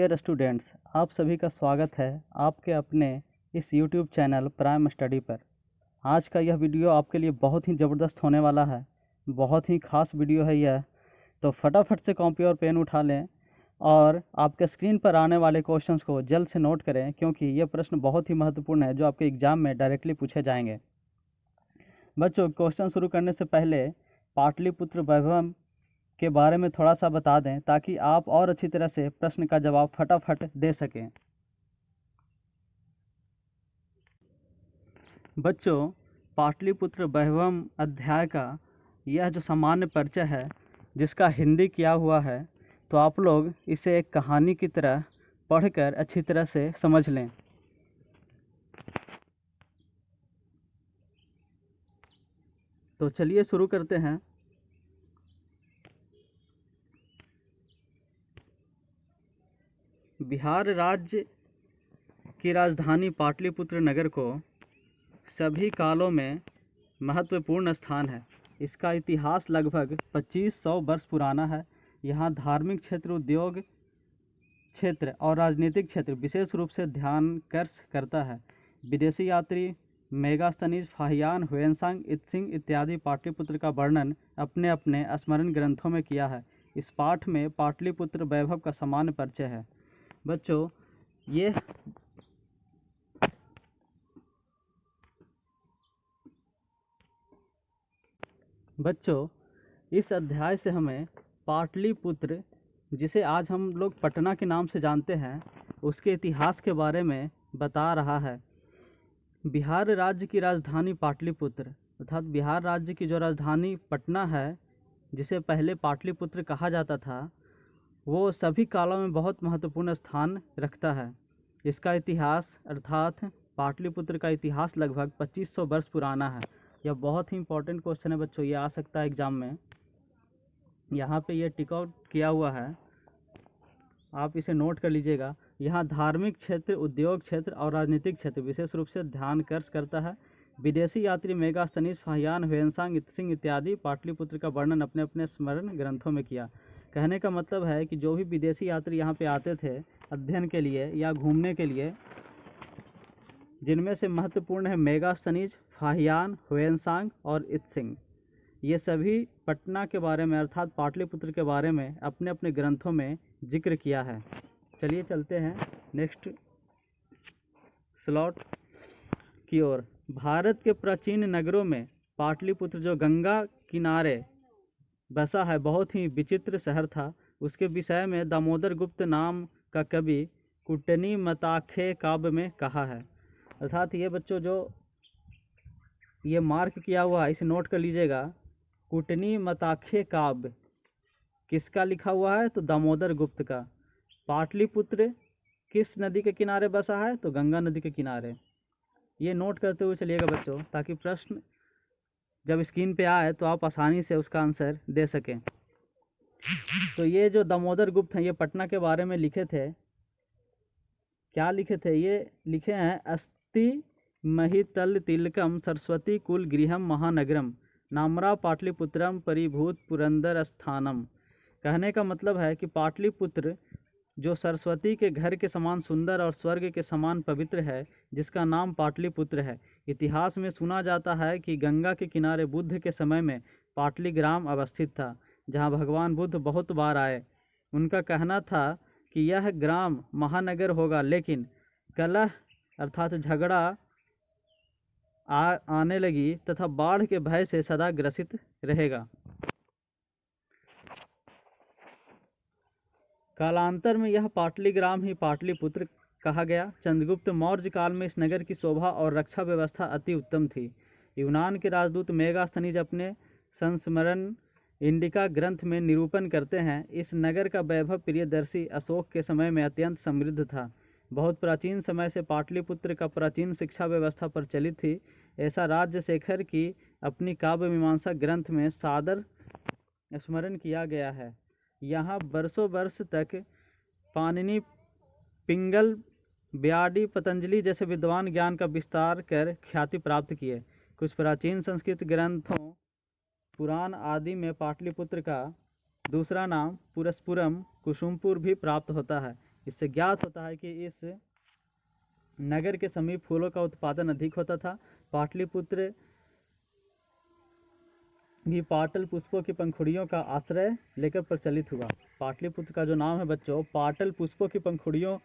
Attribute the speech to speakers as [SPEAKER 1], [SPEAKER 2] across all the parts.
[SPEAKER 1] Dear students, आप सभी का स्वागत है आपके अपने इस यूट्यूब चैनल प्राइम स्टडी पर। आज का यह वीडियो आपके लिए बहुत ही ज़बरदस्त होने वाला है। बहुत ही ख़ास वीडियो है यह, तो फटाफट से कॉपी और पेन उठा लें और आपके स्क्रीन पर आने वाले क्वेश्चंस को जल्द से नोट करें, क्योंकि ये प्रश्न बहुत ही महत्वपूर्ण है जो आपके एग्ज़ाम में डायरेक्टली पूछे जाएंगे। बच्चों, क्वेश्चन शुरू करने से पहले पाटलिपुत्र वैभव के बारे में थोड़ा सा बता दें ताकि आप और अच्छी तरह से प्रश्न का जवाब फटाफट दे सकें। बच्चों, पाटलिपुत्र वैभव अध्याय का यह जो सामान्य परिचय है जिसका हिंदी किया हुआ है, तो आप लोग इसे एक कहानी की तरह पढ़कर अच्छी तरह से समझ लें। तो चलिए शुरू करते हैं। बिहार राज्य की राजधानी पाटलिपुत्र नगर को सभी कालों में महत्वपूर्ण स्थान है। इसका इतिहास लगभग 2500 वर्ष पुराना है। यहाँ धार्मिक क्षेत्र, उद्योग क्षेत्र और राजनीतिक क्षेत्र विशेष रूप से ध्यानाकर्ष करता है। विदेशी यात्री मेगास्थनीज, फाहियान, हुएनसांग, इत्सिंग इत्यादि पाटलिपुत्र का वर्णन अपने अपने स्मरण ग्रंथों में किया है। इस पाठ में पाटलिपुत्र वैभव का सामान्य परिचय है। बच्चों, इस अध्याय से हमें पाटलिपुत्र, जिसे आज हम लोग पटना के नाम से जानते हैं, उसके इतिहास के बारे में बता रहा है। बिहार राज्य की राजधानी पाटलिपुत्र अर्थात बिहार राज्य की जो राजधानी पटना है, जिसे पहले पाटलिपुत्र कहा जाता था, वो सभी कालों में बहुत महत्वपूर्ण स्थान रखता है। इसका इतिहास अर्थात पाटलिपुत्र का इतिहास लगभग 2500 वर्ष पुराना है। यह बहुत ही इंपॉर्टेंट क्वेश्चन है बच्चों, ये आ सकता है एग्जाम में। यहाँ पे ये टिक आउट किया हुआ है, आप इसे नोट कर लीजिएगा। यहाँ धार्मिक क्षेत्र, उद्योग क्षेत्र और राजनीतिक क्षेत्र विशेष रूप से ध्यानाकर्ष करता है। विदेशी यात्री मेगास्थनीज, फाहियान, हुएनसांग, इत्सिंग इत्यादि पाटलिपुत्र का वर्णन अपने अपने स्मरण ग्रंथों में किया। कहने का मतलब है कि जो भी विदेशी यात्री यहाँ पे आते थे अध्ययन के लिए या घूमने के लिए, जिनमें से महत्वपूर्ण है मेगास्थनीज, फाहियान, हुएनसांग और इत्सिंग, ये सभी पटना के बारे में अर्थात पाटलिपुत्र के बारे में अपने अपने ग्रंथों में जिक्र किया है। चलिए चलते हैं नेक्स्ट स्लॉट की ओर। भारत के प्राचीन नगरों में पाटलिपुत्र, जो गंगा किनारे बसा है, बहुत ही विचित्र शहर था। उसके विषय में दामोदर गुप्त नाम का कवि कुटनी मताखे काव्य में कहा है। अर्थात ये बच्चों जो ये मार्क किया हुआ है, इसे नोट कर लीजिएगा। कुटनी मताखे काव्य किसका लिखा हुआ है? तो दामोदर गुप्त का। पाटलिपुत्र किस नदी के किनारे बसा है? तो गंगा नदी के किनारे। ये नोट करते हुए चलिएगा बच्चों, ताकि प्रश्न जब स्क्रीन पे आए तो आप आसानी से उसका आंसर दे सकें। तो ये जो दामोदर गुप्त हैं, ये पटना के बारे में लिखे थे। क्या लिखे थे? ये लिखे हैं, अस्ति महितल तिलकम सरस्वती कुल गृहम महानगरम नामरा पाटलिपुत्रम परिभूत पुरंदर स्थानम। कहने का मतलब है कि पाटलिपुत्र जो सरस्वती के घर के समान सुंदर और स्वर्ग के समान पवित्र है, जिसका नाम पाटलिपुत्र है। इतिहास में सुना जाता है कि गंगा के किनारे बुद्ध के समय में पाटलिग्राम अवस्थित था, जहां भगवान बुद्ध बहुत बार आए। उनका कहना था कि यह ग्राम महानगर होगा, लेकिन कलह अर्थात झगड़ा आने लगी तथा बाढ़ के भय से सदा ग्रसित रहेगा। कालांतर में यह पाटलिग्राम ही पाटलिपुत्र कहा गया। चंद्रगुप्त मौर्य काल में इस नगर की शोभा और रक्षा व्यवस्था अति उत्तम थी। यूनान के राजदूत मेगास्थनीज अपने संस्मरण इंडिका ग्रंथ में निरूपण करते हैं, इस नगर का वैभव प्रियदर्शी अशोक के समय में अत्यंत समृद्ध था। बहुत प्राचीन समय से पाटलिपुत्र का प्राचीन शिक्षा व्यवस्था प्रचलित थी। ऐसा राजशेखर की अपनी काव्य मीमांसा ग्रंथ में सादर स्मरण किया गया है। यहाँ वर्षों वर्ष तक पाणिनि, पिंगल, ब्याडी, पतंजलि जैसे विद्वान ज्ञान का विस्तार कर ख्याति प्राप्त किए। कुछ प्राचीन संस्कृत ग्रंथों, पुराण आदि में पाटलिपुत्र का दूसरा नाम पुरस्पुरम, कुसुमपुर भी प्राप्त होता है। इससे ज्ञात होता है कि इस नगर के समीप फूलों का उत्पादन अधिक होता था। पाटलिपुत्र भी पाटल पुष्पों की पंखुड़ियों का आश्रय लेकर प्रचलित हुआ। पाटलिपुत्र का जो नाम है बच्चों, पाटल पुष्पों की पंखुड़ियों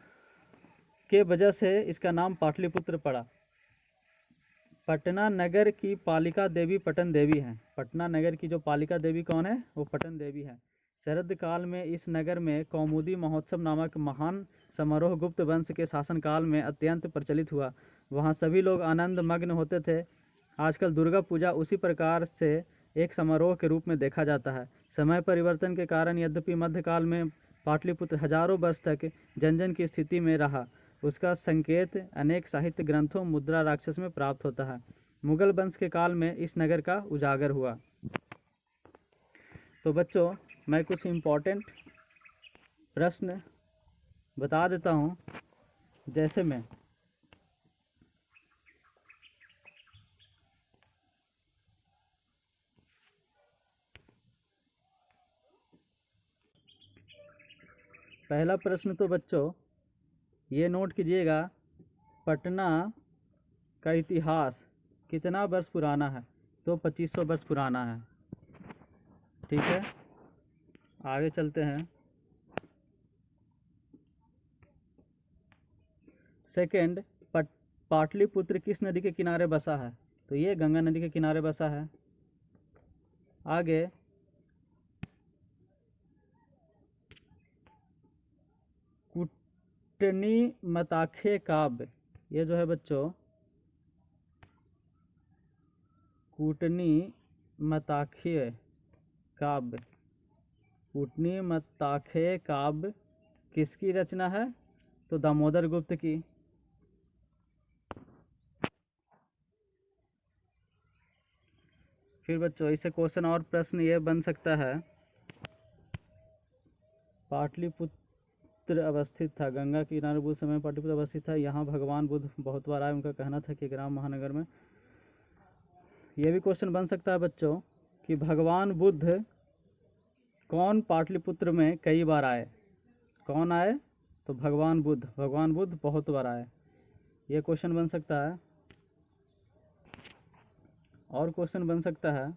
[SPEAKER 1] के वजह से इसका नाम पाटलिपुत्र पड़ा। पटना नगर की पालिका देवी पटन देवी हैं। पटना नगर की जो पालिका देवी कौन है? वो पटन देवी है। शरद काल में इस नगर में कौमुदी महोत्सव नामक महान समारोह गुप्त वंश के शासनकाल में अत्यंत प्रचलित हुआ। वहाँ सभी लोग आनंद मग्न होते थे। आजकल दुर्गा पूजा उसी प्रकार से एक समारोह के रूप में देखा जाता है। समय परिवर्तन के कारण यद्यपि मध्यकाल में पाटलिपुत्र हजारों वर्ष तक जंजन की स्थिति में रहा, उसका संकेत अनेक साहित्य ग्रंथों मुद्रा राक्षस में प्राप्त होता है। मुगल वंश के काल में इस नगर का उजागर हुआ। तो बच्चों, मैं कुछ इम्पोर्टेंट प्रश्न बता देता हूँ। जैसे में पहला प्रश्न तो बच्चों ये नोट कीजिएगा, पटना का इतिहास कितना वर्ष पुराना है? तो 2500 वर्ष पुराना है। ठीक है, आगे चलते हैं। सेकंड, पाटलिपुत्र किस नदी के किनारे बसा है? तो ये गंगा नदी के किनारे बसा है। आगे, कूटनी मताखे काव्य, ये जो है बच्चों कूटनी मताखे काव्य, कूटनी मताखे काव्य किसकी रचना है? तो दामोदर गुप्त की। फिर बच्चों इससे क्वेश्चन और प्रश्न ये बन सकता है, पाटलिपुत्र अवस्थित था, गंगा के किनारे बुद्ध समय पाटलिपुत्र अवस्थित था, यहाँ भगवान बुद्ध बहुत बार आए, उनका कहना था कि ग्राम महानगर में। यह भी क्वेश्चन बन सकता है बच्चों कि भगवान बुद्ध कौन पाटलिपुत्र में कई बार आए? कौन आए? तो भगवान बुद्ध बहुत बार आए। ये क्वेश्चन बन सकता है। और क्वेश्चन बन सकता है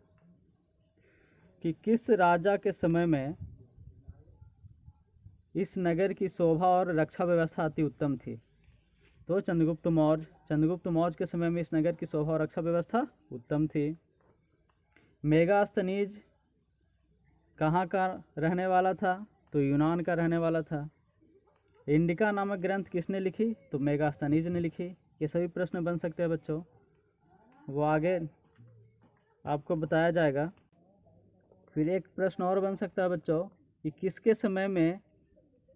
[SPEAKER 1] कि किस राजा के समय में इस नगर की शोभा और रक्षा व्यवस्था अति उत्तम थी? तो चंद्रगुप्त मौर्य के समय में इस नगर की शोभा और रक्षा व्यवस्था उत्तम थी। मेगास्थनीज कहाँ का रहने वाला था? तो यूनान का रहने वाला था। इंडिका नामक ग्रंथ किसने लिखी? तो मेगास्थनीज ने लिखी। ये सभी प्रश्न बन सकते हैं बच्चों, वो आगे आपको बताया जाएगा। फिर एक प्रश्न और बन सकता है बच्चों कि किसके समय में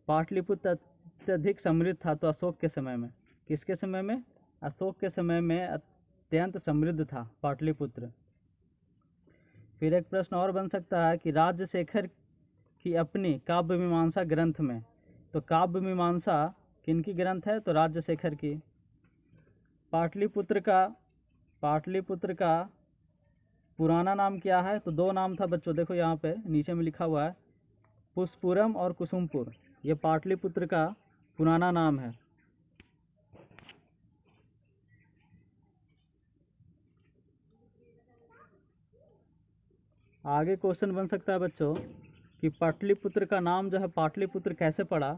[SPEAKER 1] पाटलिपुत्र अत्यधिक समृद्ध था? तो अशोक के समय में। किसके समय में? अशोक के समय में अत्यंत समृद्ध था पाटलिपुत्र। फिर एक प्रश्न और बन सकता है कि राजशेखर की अपनी काव्य मीमांसा ग्रंथ में, तो काव्य मीमांसा किनकी ग्रंथ है? तो राजशेखर की। पाटलिपुत्र का पुराना नाम क्या है? तो दो नाम था बच्चों, देखो यहाँ पे नीचे में लिखा हुआ है, पुष्पुरम और कुसुमपुर। ये पाटलिपुत्र का पुराना नाम है। आगे क्वेश्चन बन सकता है बच्चों कि पाटलिपुत्र का नाम जो है पाटलिपुत्र कैसे पड़ा?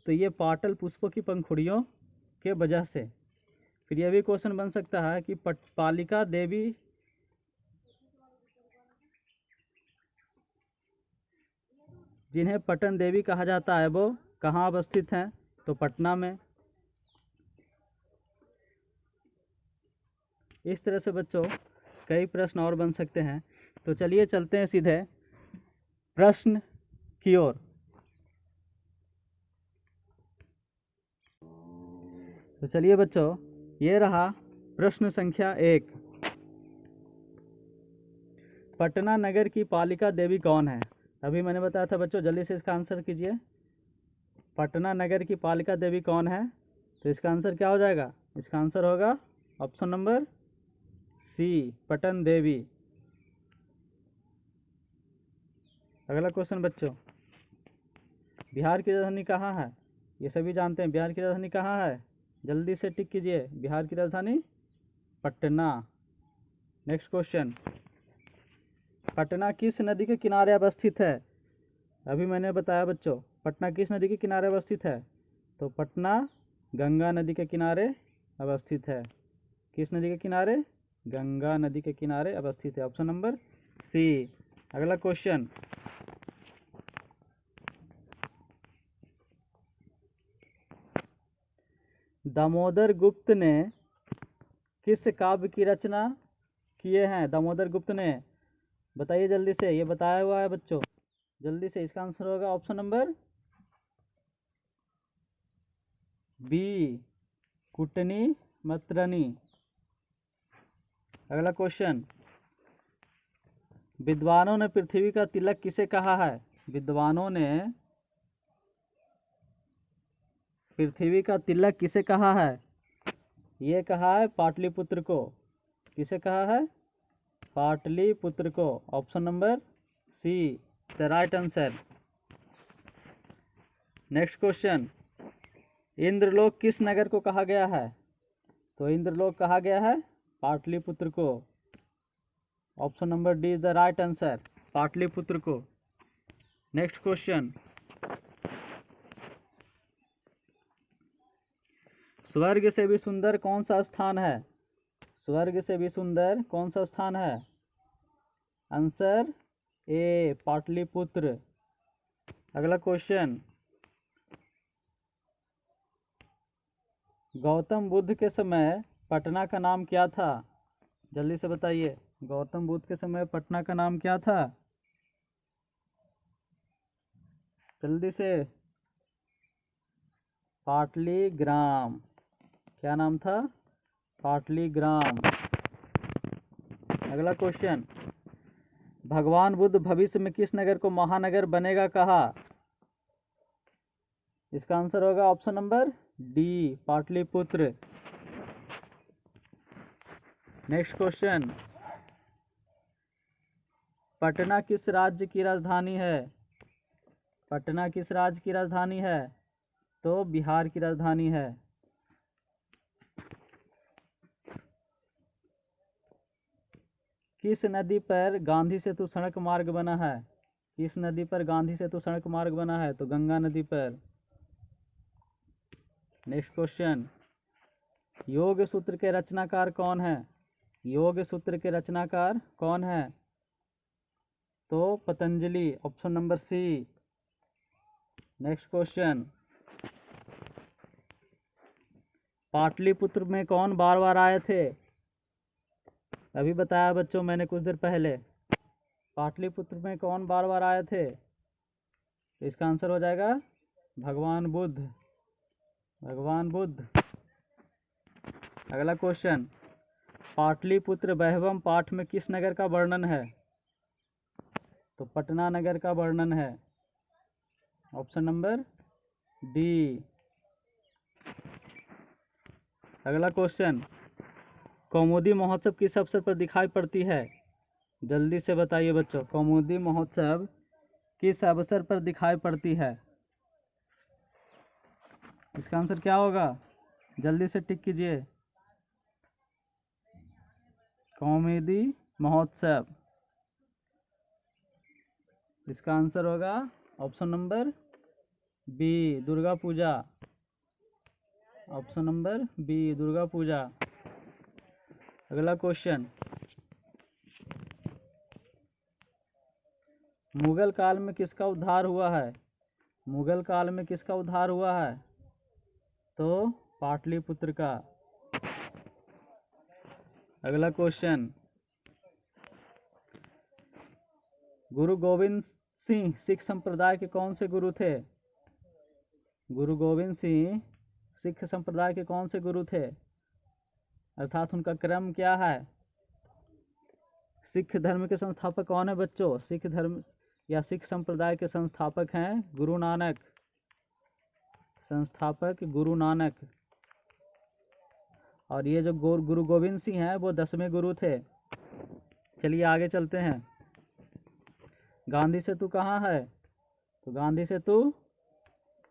[SPEAKER 1] तो ये पाटल पुष्पों की पंखुड़ियों के वजह से। फिर यह भी क्वेश्चन बन सकता है कि पालिका देवी जिन्हें पटन देवी कहा जाता है वो कहाँ अवस्थित हैं? तो पटना में। इस तरह से बच्चों कई प्रश्न और बन सकते हैं। तो चलिए चलते हैं सीधे प्रश्न की ओर। तो चलिए बच्चों, ये रहा प्रश्न संख्या 1। पटना नगर की पालिका देवी कौन है? अभी मैंने बताया था बच्चों, जल्दी से इसका आंसर कीजिए। पटना नगर की पालिका देवी कौन है? तो इसका आंसर क्या हो जाएगा? इसका आंसर होगा ऑप्शन नंबर सी, पटन देवी। अगला क्वेश्चन बच्चों, बिहार की राजधानी कहाँ है? ये सभी जानते हैं। बिहार की राजधानी कहाँ है? जल्दी से टिक कीजिए। बिहार की राजधानी पटना। नेक्स्ट क्वेश्चन, पटना किस नदी के किनारे अवस्थित है? अभी मैंने बताया बच्चों, पटना किस नदी के किनारे अवस्थित है? तो पटना गंगा नदी के किनारे अवस्थित है। किस नदी के किनारे? गंगा नदी के किनारे अवस्थित है। Option number C. अगला क्वेश्चन, दामोदर गुप्त ने किस काव्य की रचना किए हैं? दामोदर गुप्त ने, बताइए जल्दी से, ये बताया हुआ है बच्चों, जल्दी से। इसका आंसर होगा ऑप्शन नंबर बी, कुटनी मत्रनी। अगला क्वेश्चन, विद्वानों ने पृथ्वी का तिलक किसे कहा है? विद्वानों ने पृथ्वी का तिलक किसे कहा है? ये कहा है पाटलिपुत्र को। किसे कहा है? पाटलिपुत्र को। Option number C, the right answer. Next question, इंद्रलोक किस नगर को कहा गया है? तो इंद्रलोक कहा गया है पाटलिपुत्र को। Option number D is the right answer, Pataliputra को। नेक्स्ट क्वेश्चन, स्वर्ग से भी सुंदर कौन सा स्थान है? स्वर्ग से भी सुंदर कौन सा स्थान है? Answer A, Pataliputra. अगला क्वेश्चन, गौतम बुद्ध के समय पटना का नाम क्या था? जल्दी से बताइए, गौतम बुद्ध के समय पटना का नाम क्या था? जल्दी से। पाटलीग्राम। क्या नाम था? पाटलीग्राम। अगला क्वेश्चन, भगवान बुद्ध भविष्य में किस नगर को महानगर बनेगा कहा? इसका आंसर होगा option number D, Pataliputra. Next question, Patna किस राज्य की राजधानी है? पटना किस राज्य की राजधानी है? तो बिहार की राजधानी है। किस नदी पर गांधी सेतु सड़क मार्ग बना है? किस नदी पर गांधी सेतु सड़क मार्ग बना है? तो गंगा नदी पर। नेक्स्ट क्वेश्चन, योग सूत्र के रचनाकार कौन है? योग सूत्र के रचनाकार कौन है? तो Patanjali. Option number C. Next question, Pataliputra में कौन बार बार आए थे? अभी बताया बच्चों मैंने कुछ देर पहले, पाटलिपुत्र में कौन बार बार आए थे? इसका आंसर हो जाएगा भगवान बुद्ध। भगवान बुद्ध। अगला क्वेश्चन, पाटलिपुत्र वैभवम पाठ में किस नगर का वर्णन है? तो पटना नगर का वर्णन है। Option number D. अगला क्वेश्चन, कौमुदी महोत्सव किस अवसर पर दिखाई पड़ती है? जल्दी से बताइए बच्चों, कौमुदी महोत्सव किस अवसर पर दिखाई पड़ती है? इसका आंसर क्या होगा? जल्दी से टिक कीजिए। कौमुदी महोत्सव, इसका आंसर होगा option number B, Durga Puja. Option number B, Durga Puja. अगला क्वेश्चन, मुगल काल में किसका उद्धार हुआ है? मुगल काल में किसका उद्धार हुआ है? तो पाटलिपुत्र का। अगला क्वेश्चन, गुरु गोविंद सिंह सिख संप्रदाय के कौन से गुरु थे? गुरु गोविंद सिंह सिख संप्रदाय के कौन से गुरु थे? अर्थात उनका क्रम क्या है? सिख धर्म के संस्थापक कौन है बच्चों? सिख धर्म या सिख संप्रदाय के संस्थापक हैं गुरु नानक। संस्थापक गुरु नानक। और ये जो गुरु गोविंद सिंह हैं वो 10वें गुरु थे। चलिए आगे चलते हैं। गांधी सेतु कहाँ है? तो गांधी सेतु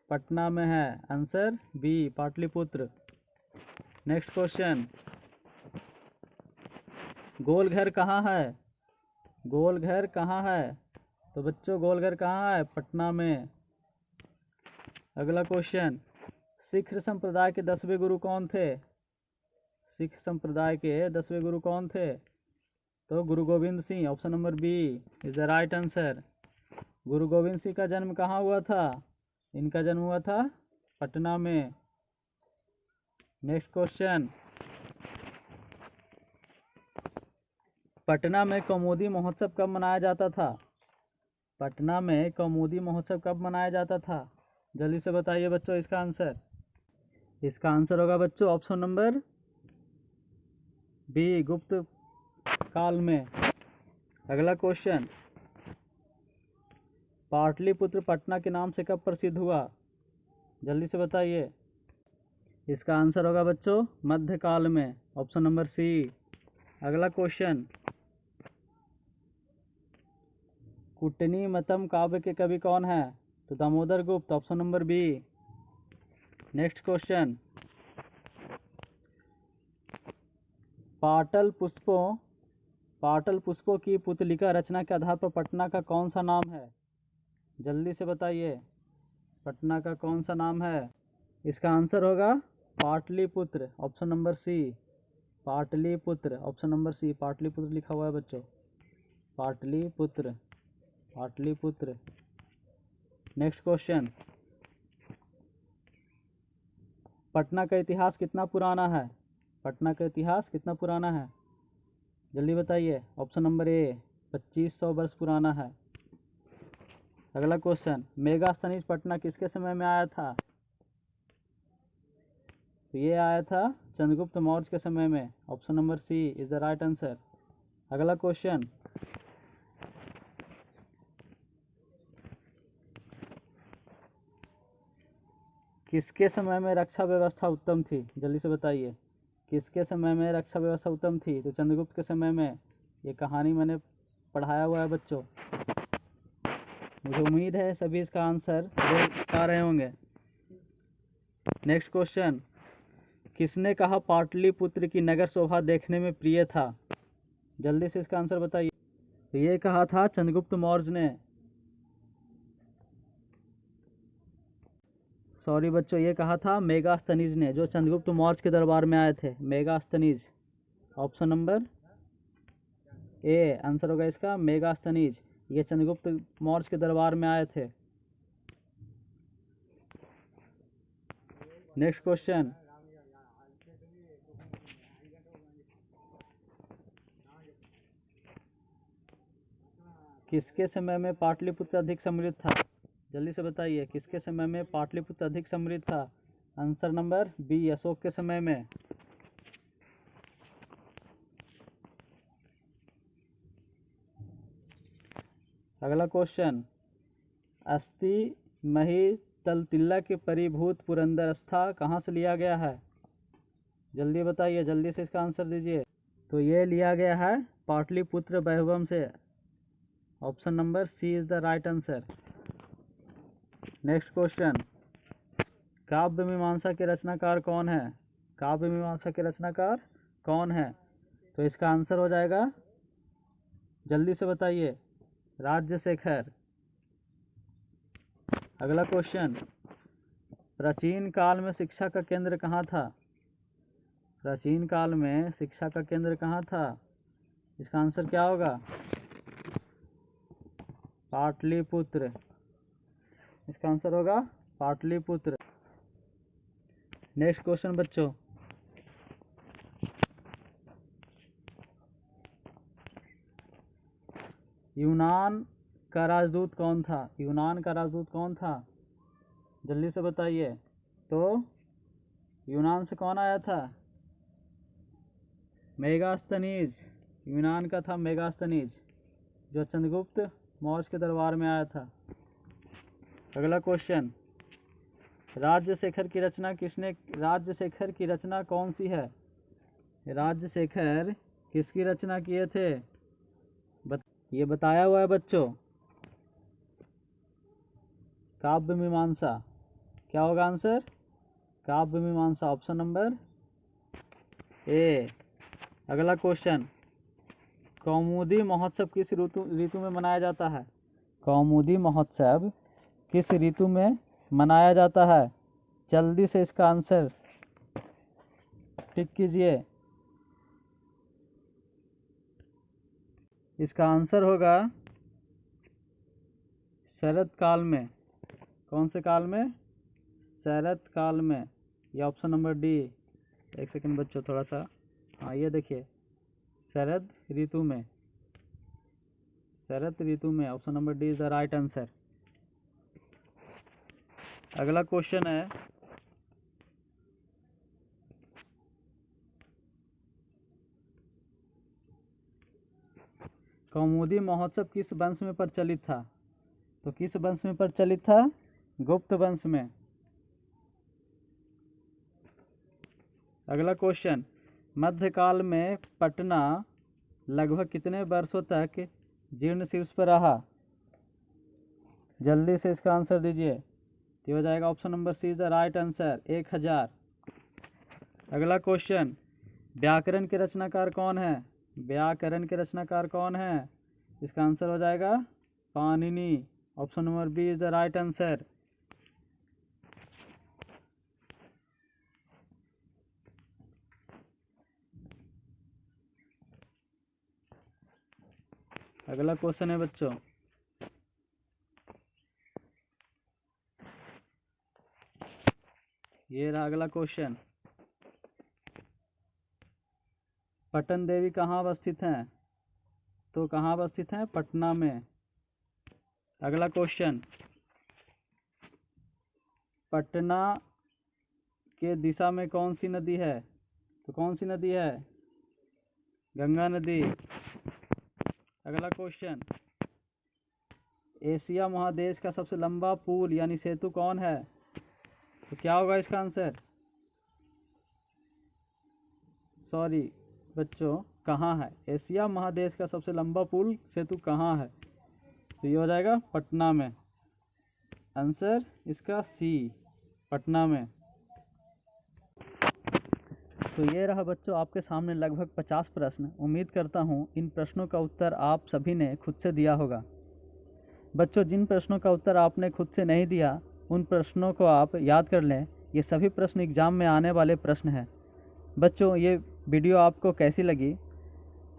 [SPEAKER 1] पटना में है। Answer B Pataliputra. Next question, Golghar कहाँ है? गोलघर कहाँ है? तो बच्चों गोलघर कहाँ है? पटना में। अगला क्वेश्चन, सिख संप्रदाय के 10वें गुरु कौन थे? सिख संप्रदाय के 10वें गुरु कौन थे? तो Guru Gobind Singh. Option number B is the right answer. Guru Gobind Singh का जन्म कहाँ हुआ था? इनका जन्म हुआ था पटना में। नेक्स्ट क्वेश्चन, पटना में कौमुदी महोत्सव कब मनाया जाता था? पटना में कौमुदी महोत्सव कब मनाया जाता था? जल्दी से बताइए बच्चों इसका आंसर। इसका आंसर होगा बच्चों ऑप्शन नंबर बी गुप्त काल में। अगला क्वेश्चन, पाटलिपुत्र पटना के नाम से कब प्रसिद्ध हुआ? जल्दी से बताइए। इसका आंसर होगा बच्चों मध्यकाल में। Option number C. अगला क्वेश्चन, कुटनीमतम काव्य के कवि कौन है? तो Damodar Gupt. Option number B. Next question, पाटल पुष्पों की पुतलिका रचना के आधार पर पटना का कौन सा नाम है? जल्दी से बताइए पटना का कौन सा नाम है? इसका आंसर होगा Pataliputra. Option number C Pataliputra. Option number C Pataliputra लिखा हुआ है बच्चों, पाटलिपुत्र पाटलिपुत्र। नेक्स्ट क्वेश्चन, पटना का इतिहास कितना पुराना है? पटना का इतिहास कितना पुराना है? जल्दी बताइए। ऑप्शन नंबर ए 2500 वर्ष पुराना है। अगला क्वेश्चन, मेगास्थनीज पटना किसके समय में आया था? तो ये आया था चंद्रगुप्त मौर्य के समय में। Option number C is the right answer. अगला क्वेश्चन, किसके समय में रक्षा व्यवस्था उत्तम थी? जल्दी से बताइए किसके समय में रक्षा व्यवस्था उत्तम थी? तो चंद्रगुप्त के समय में। ये कहानी मैंने पढ़ाया हुआ है बच्चों। मुझे उम्मीद है सभी इसका आंसर बता रहे होंगे। नेक्स्ट क्वेश्चन, किसने कहा पाटलिपुत्र की नगर शोभा देखने में प्रिय था? जल्दी से इसका आंसर बताइए। तो ये कहा था चंद्रगुप्त मौर्य ने। सॉरी बच्चों, ये कहा था मेगास्थनीज ने, जो चंद्रगुप्त मौर्य के दरबार में आए थे। Megasthenes. Option number A answer होगा इसका मेगास्थनीज। ये चंद्रगुप्त मौर्य के दरबार में आए थे। नेक्स्ट क्वेश्चन, किसके समय में पाटलिपुत्र अधिक समृद्ध था? जल्दी से बताइए किसके समय में पाटलिपुत्र अधिक समृद्ध था? आंसर नंबर बी अशोक के समय में। अगला क्वेश्चन, अस्थि मही तलतिल्ला के परिभूत पुरंदरस्था कहाँ से लिया गया है? जल्दी बताइए, जल्दी से इसका आंसर दीजिए। तो ये लिया गया है पाटलिपुत्र वैभवम से। Option number C is the right answer. Next question, Kavya Mimamsa के रचनाकार कौन है? काव्य मीमांसा के रचनाकार कौन है? तो इसका आंसर हो जाएगा, जल्दी से बताइए, राजशेखर। अगला क्वेश्चन, प्राचीन काल में शिक्षा का केंद्र कहाँ था? प्राचीन काल में शिक्षा का केंद्र कहाँ था? इसका आंसर क्या होगा? पाटलिपुत्र। इसका आंसर होगा पाटलिपुत्र। नेक्स्ट क्वेश्चन बच्चों, यूनान का राजदूत कौन था? यूनान का राजदूत कौन था? जल्दी से बताइए। तो यूनान से कौन आया था? मेगास्थनीज। यूनान का था मेगास्थनीज, जो चंद्रगुप्त मौर्य के दरबार में आया था। अगला क्वेश्चन, राजशेखर की रचना कौन सी है? राजशेखर किसकी रचना किए थे? ये बताया हुआ है बच्चों, काव्य मीमांसा। क्या होगा आंसर? काव्य मीमांसा, ऑप्शन नंबर ए। अगला क्वेश्चन, कौमुदी महोत्सव किस ऋतु में मनाया जाता है? कौमुदी महोत्सव किस ऋतु में मनाया जाता है? जल्दी से इसका आंसर टिक कीजिए। इसका आंसर होगा शरद काल में। कौन से काल में? शरद काल में। ये ऑप्शन नंबर डी। एक सेकंड बच्चों, थोड़ा सा, हाँ ये देखिए, शरद ऋतु में, शरद ऋतु में, option number D is the right answer. अगला क्वेश्चन है, कौमुदी महोत्सव किस वंश में प्रचलित था? तो किस वंश में प्रचलित था? गुप्त वंश में। अगला क्वेश्चन, मध्यकाल में पटना लगभग कितने वर्षों तक जीर्ण शीर्ष पर रहा? जल्दी से इसका आंसर दीजिए। तो हो जाएगा option number C is the right answer, 1000। अगला क्वेश्चन, व्याकरण के रचनाकार कौन है? व्याकरण के रचनाकार कौन है? इसका आंसर हो जाएगा Panini, option number B is the right answer. अगला क्वेश्चन है बच्चों, ये रहा अगला क्वेश्चन, पटन देवी कहाँ अवस्थित हैं? तो कहाँ अवस्थित हैं? पटना में। अगला क्वेश्चन, पटना के दिशा में कौन सी नदी है? तो कौन सी नदी है? गंगा नदी। अगला क्वेश्चन, एशिया महादेश का सबसे लंबा पुल यानी सेतु कौन है? तो क्या होगा इसका आंसर? सॉरी बच्चों, कहाँ है? एशिया महादेश का सबसे लंबा पुल सेतु कहाँ है? तो ये हो जाएगा पटना में। आंसर इसका सी, पटना में। तो ये रहा बच्चों आपके सामने लगभग 50 प्रश्न। उम्मीद करता हूँ इन प्रश्नों का उत्तर आप सभी ने खुद से दिया होगा। बच्चों, जिन प्रश्नों का उत्तर आपने खुद से नहीं दिया उन प्रश्नों को आप याद कर लें। ये सभी प्रश्न एग्जाम में आने वाले प्रश्न हैं। बच्चों, ये वीडियो आपको कैसी लगी?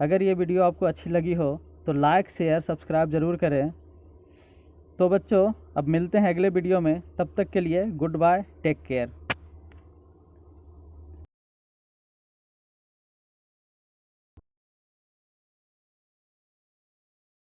[SPEAKER 1] अगर ये वीडियो आपको अच्छी लगी हो तो लाइक, शेयर, सब्सक्राइब ज़रूर करें। तो बच्चों, अब मिलते हैं अगले वीडियो में। तब तक के लिए गुड बाय, टेक केयर।